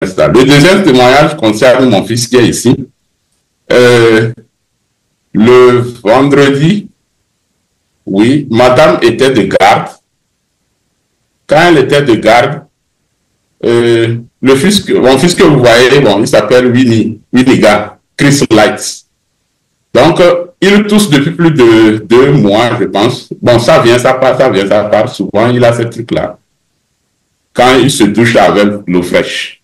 ça. Le deuxième témoignage concerne mon fils qui est ici. Le vendredi, oui, madame était de garde. Quand elle était de garde, mon fils que vous voyez, bon, il s'appelle Winiga, Chris Lights. Donc, il tousse depuis plus de 2 mois, je pense. Bon, ça vient, ça part, ça vient, ça part. Souvent, il a ce truc-là. Quand il se douche avec l'eau fraîche.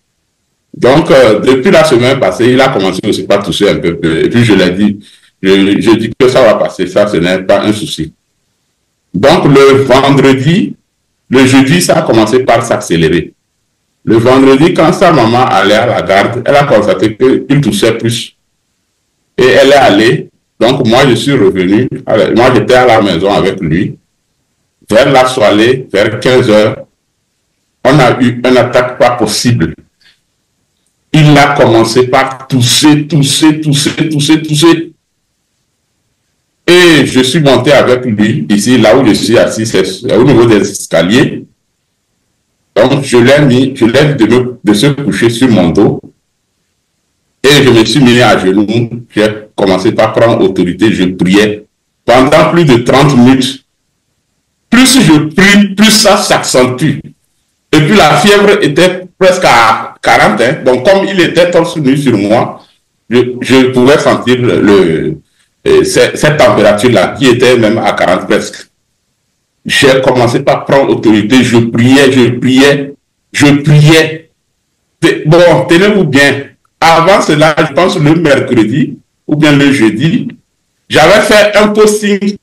Donc, depuis la semaine passée, il a commencé aussi par tousser un peu. Et puis, je l'ai dit, je dis que ça va passer, ça, ce n'est pas un souci. Donc, le jeudi, ça a commencé par s'accélérer. Le vendredi, quand sa maman allait à la garde, elle a constaté qu'il toussait plus. Et elle est allée. Donc, moi, je suis revenu. Moi, j'étais à la maison avec lui. Vers la soirée, vers 15 heures, on a eu une attaque pas possible. Il a commencé par tousser. Et je suis monté avec lui, ici, là où je suis assis, c'est au niveau des escaliers. Donc, je l'ai dit de se coucher sur mon dos. Et je me suis mis à genoux. J'ai commencé par prendre autorité. Je priais pendant plus de 30 minutes. Plus je prie, plus ça s'accentue. Et puis la fièvre était presque à 40. Hein. Donc, comme il était torse nu sur moi, je pouvais sentir cette température-là qui était même à 40 presque. J'ai commencé par prendre autorité, je priais. Bon, tenez-vous bien. Avant cela, je pense le mercredi ou bien le jeudi, j'avais fait un posting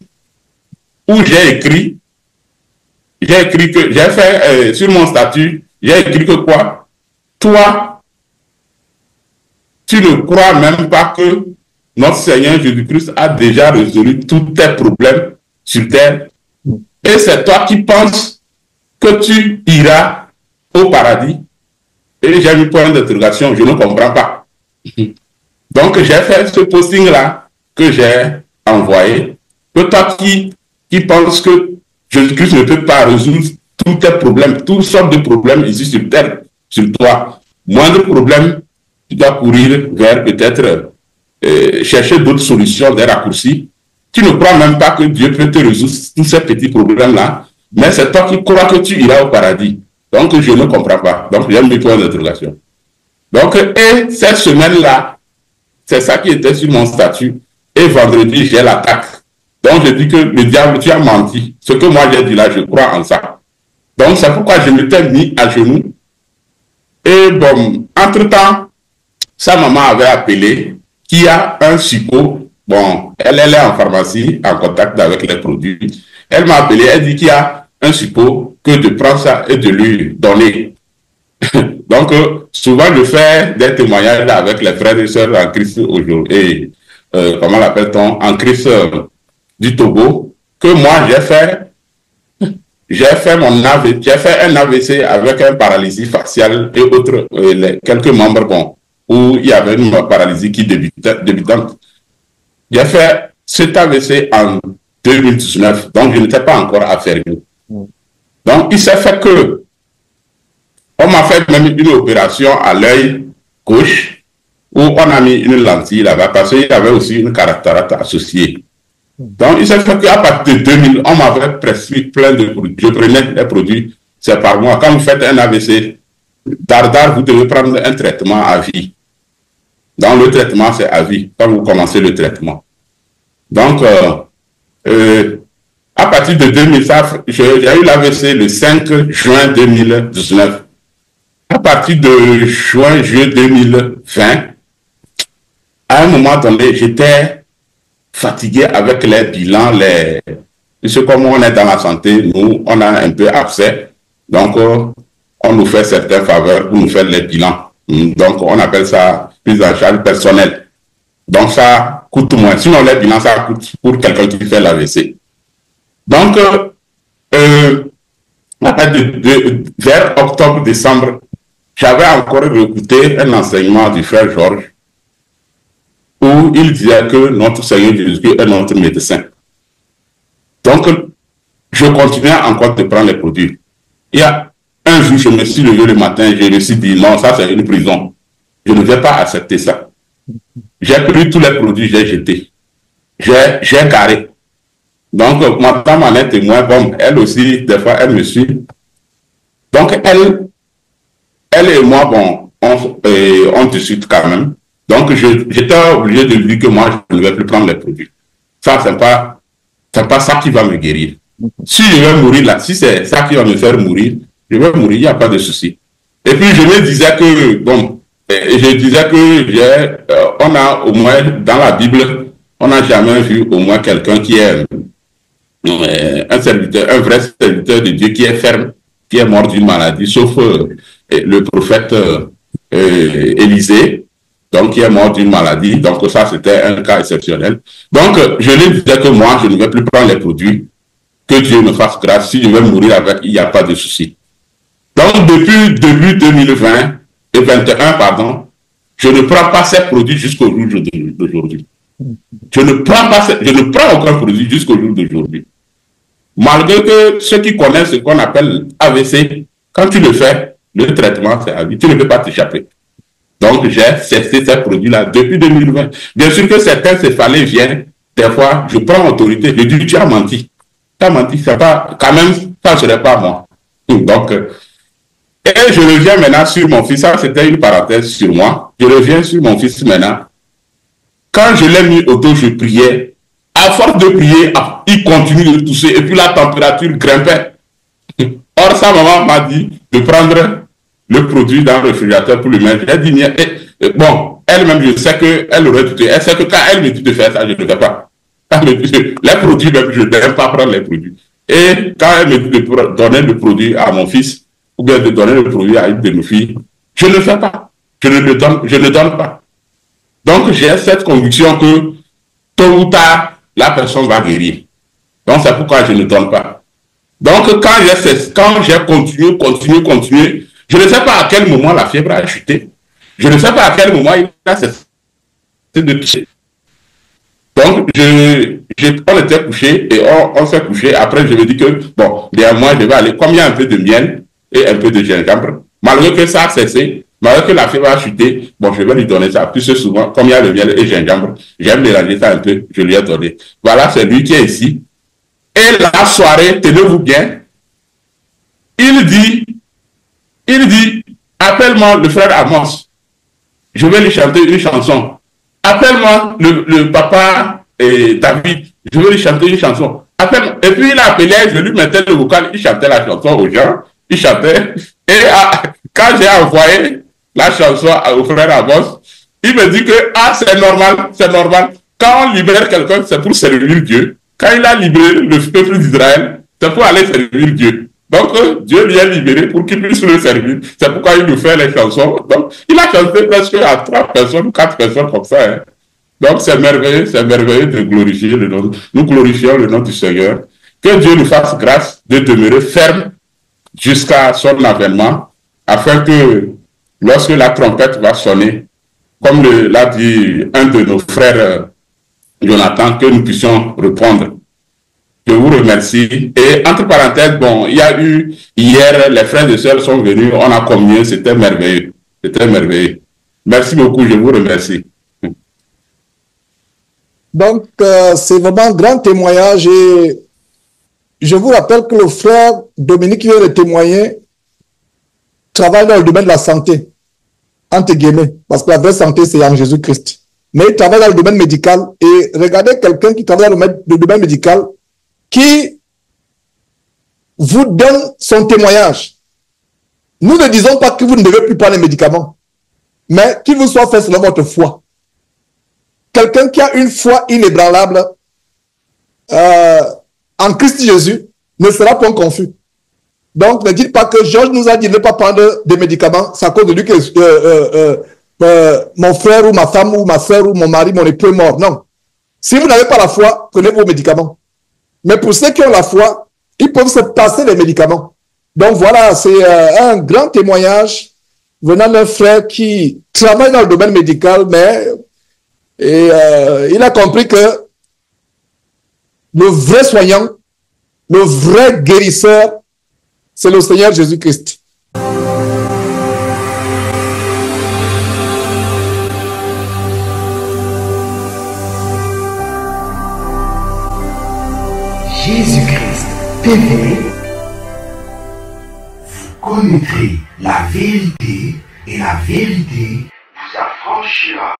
où j'ai écrit sur mon statut, j'ai écrit que quoi? Toi, tu ne crois même pas que notre Seigneur Jésus-Christ a déjà résolu tous tes problèmes sur terre. Et c'est toi qui penses que tu iras au paradis. Et j'ai mis point d'interrogation, je ne comprends pas. Donc j'ai fait ce posting-là que j'ai envoyé. Que toi qui penses que Jésus-Christ ne peut pas résoudre tous tes problèmes, toutes sortes de problèmes ici sur terre, sur toi. Moindre problème, tu dois courir vers peut-être chercher d'autres solutions, des raccourcis. Tu ne crois même pas que Dieu peut te résoudre tous ces petits problèmes-là, mais c'est toi qui crois que tu iras au paradis. Donc, je ne comprends pas. Donc, j'ai mis point d'interrogation. Donc, et cette semaine-là, c'est ça qui était sur mon statut. Et vendredi, j'ai l'attaque. Donc, je dis que le diable, tu as menti. Ce que moi j'ai dit là, je crois en ça. Donc, c'est pourquoi je m'étais mis à genoux. Et bon, entre-temps, sa maman avait appelé qui a un suppôt. Bon, elle est en pharmacie, en contact avec les produits. Elle m'a appelé, elle dit qu'il y a un suppôt, que de prendre ça et de lui donner. Donc, souvent, je fais des témoignages avec les frères et sœurs en Christ aujourd'hui. Et, comment l'appelle-t-on? En Christ du Togo, que moi, j'ai fait un AVC avec un paralysie faciale et autres, quelques membres, bon, où il y avait une paralysie qui débutante. J'ai fait cet AVC en 2019, donc je n'étais pas encore affairé. Donc, il s'est fait que on m'a fait même une opération à l'œil gauche où on a mis une lentille là-bas parce qu'il y avait aussi une cataracte associée. Donc, il s'est fait qu'à partir de 2000, on m'avait prescrit plein de produits. Je prenais des produits, c'est par mois. Quand vous faites un AVC, vous devez prendre un traitement à vie. Donc, le traitement, c'est à vie quand vous commencez le traitement. Donc, à partir de 2000, j'ai eu l'AVC le 5 juin 2019. À partir de juillet 2020, à un moment donné, j'étais fatigué avec les bilans, puisque comme on est dans la santé, nous, on a un peu abcès. Donc, on nous fait certaines faveurs pour nous faire les bilans. Donc, on appelle ça prise en charge personnelle. Donc, ça coûte moins. Sinon, les bilans, ça coûte pour quelqu'un qui fait l'AVC. Donc, vers octobre-décembre, j'avais encore écouté un enseignement du frère Georges où il disait que notre Seigneur Jésus est notre médecin. Donc, je continuais encore de prendre les produits. Il y a un jour, je me suis levé le matin, je me suis dit, non, ça c'est une prison. Je ne vais pas accepter ça. J'ai pris tous les produits, j'ai jeté. J'ai garé. Donc, madame en est témoin, bon, elle aussi, des fois, elle me suit. Donc, elle et moi, bon, on discute quand même. Donc, j'étais obligé de lui dire que moi, je ne vais plus prendre les produits. Ça, c'est pas ça qui va me guérir. Si je vais mourir là, si c'est ça qui va me faire mourir, je vais mourir, il n'y a pas de souci. Et puis, je me disais que, bon, je disais que on a au moins, dans la Bible, on n'a jamais vu au moins quelqu'un qui est un serviteur, un vrai serviteur de Dieu qui est ferme, qui est mort d'une maladie, sauf le prophète Élisée, donc qui est mort d'une maladie. Donc ça, c'était un cas exceptionnel. Donc, je lui disais que moi, je ne vais plus prendre les produits, que Dieu me fasse grâce. Si je vais mourir avec, il n'y a pas de souci. Donc, depuis début 2020 et 2021, pardon, je ne prends pas ces produits jusqu'au jour d'aujourd'hui. Je ne prends aucun produit jusqu'au jour d'aujourd'hui. Malgré que ceux qui connaissent ce qu'on appelle AVC, quand tu le fais, le traitement, c'est à vie, tu ne peux pas t'échapper. Donc, j'ai cessé ces produits-là depuis 2020. Bien sûr que certains céphalées viennent, des fois, je prends autorité, je dis, tu as menti. Tu as menti, c'est pas, quand même, ça ne serait pas moi. Donc, et je reviens maintenant sur mon fils. Ça, c'était une parenthèse sur moi. Je reviens sur mon fils maintenant. Quand je l'ai mis au dos, je priais. À force de prier, il continue de tousser. Et puis la température grimpait. Or, sa maman m'a dit de prendre le produit dans le réfrigérateur pour le mettre. J'ai dit, bon, elle-même, je sais qu'elle aurait tout. Elle sait que quand elle me dit de faire ça, je ne le fais pas. Les produits, même, je n'aime pas prendre les produits. Et quand elle me dit de donner le produit à mon fils, ou bien de donner le produit à une de nos filles, je ne le fais pas. Je ne donne pas. Donc, j'ai cette conviction que tôt ou tard, la personne va guérir. Donc, c'est pourquoi je ne donne pas. Donc, quand j'ai continué, je ne sais pas à quel moment la fièvre a chuté. Je ne sais pas à quel moment il a cessé de toucher. Donc, on était couché et on s'est couché. Après, je me dis que, bon, moi, je vais aller, comme il y a un peu de miel et un peu de gingembre, malgré que ça a cessé, malgré que la fièvre a chuté, bon, je vais lui donner ça. Plus souvent, comme il y a le miel et le gingembre, j'aime mélanger ça un peu, je lui ai donné. Voilà, c'est lui qui est ici. Et la soirée, tenez-vous bien, il dit, appelle-moi le frère Amos. Je vais lui chanter une chanson. Appelle-moi le papa David. Je vais lui chanter une chanson. Et puis il appelait, je lui mettais le vocal, il chantait la chanson aux gens. Il chantait. Et quand j'ai envoyé la chanson au frère Amos, il me dit que c'est normal, c'est normal. Quand on libère quelqu'un, c'est pour servir Dieu. Quand il a libéré le peuple d'Israël, c'est pour aller servir Dieu. Donc, Dieu lui a libéré pour qu'il puisse le servir. C'est pourquoi il nous fait les chansons. Donc, il a chanté presque à 3 personnes, 4 personnes comme ça. Hein. Donc, c'est merveilleux de glorifier le nom. Nous glorifions le nom du Seigneur. Que Dieu nous fasse grâce de demeurer ferme jusqu'à son avènement, afin que, lorsque la trompette va sonner, comme l'a dit un de nos frères, Jonathan, que nous puissions répondre. Je vous remercie. Et entre parenthèses, bon, il y a eu hier, les frères et sœurs sont venus, on a communié, c'était merveilleux. C'était merveilleux. Merci beaucoup, je vous remercie. Donc, c'est vraiment un grand témoignage et je vous rappelle que le frère Dominique qui vient de témoigner travaille dans le domaine de la santé, entre guillemets, parce que la vraie santé, c'est en Jésus-Christ. Mais il travaille dans le domaine médical et regardez quelqu'un qui travaille dans le domaine médical qui vous donne son témoignage. Nous ne disons pas que vous ne devez plus prendre les médicaments, mais qu'il vous soit fait selon votre foi. Quelqu'un qui a une foi inébranlable en Christ Jésus ne sera point confus. Donc, ne dites pas que Georges nous a dit de ne pas prendre des médicaments, c'est à cause de lui que mon frère ou ma femme ou ma soeur ou mon mari, mon époux est mort. Non. Si vous n'avez pas la foi, prenez vos médicaments. Mais pour ceux qui ont la foi, ils peuvent se passer les médicaments. Donc voilà, c'est un grand témoignage venant d'un frère qui travaille dans le domaine médical, mais il a compris que le vrai soignant, le vrai guérisseur, c'est le Seigneur Jésus-Christ. TV, vous connaîtrez la vérité et la vérité vous affranchira.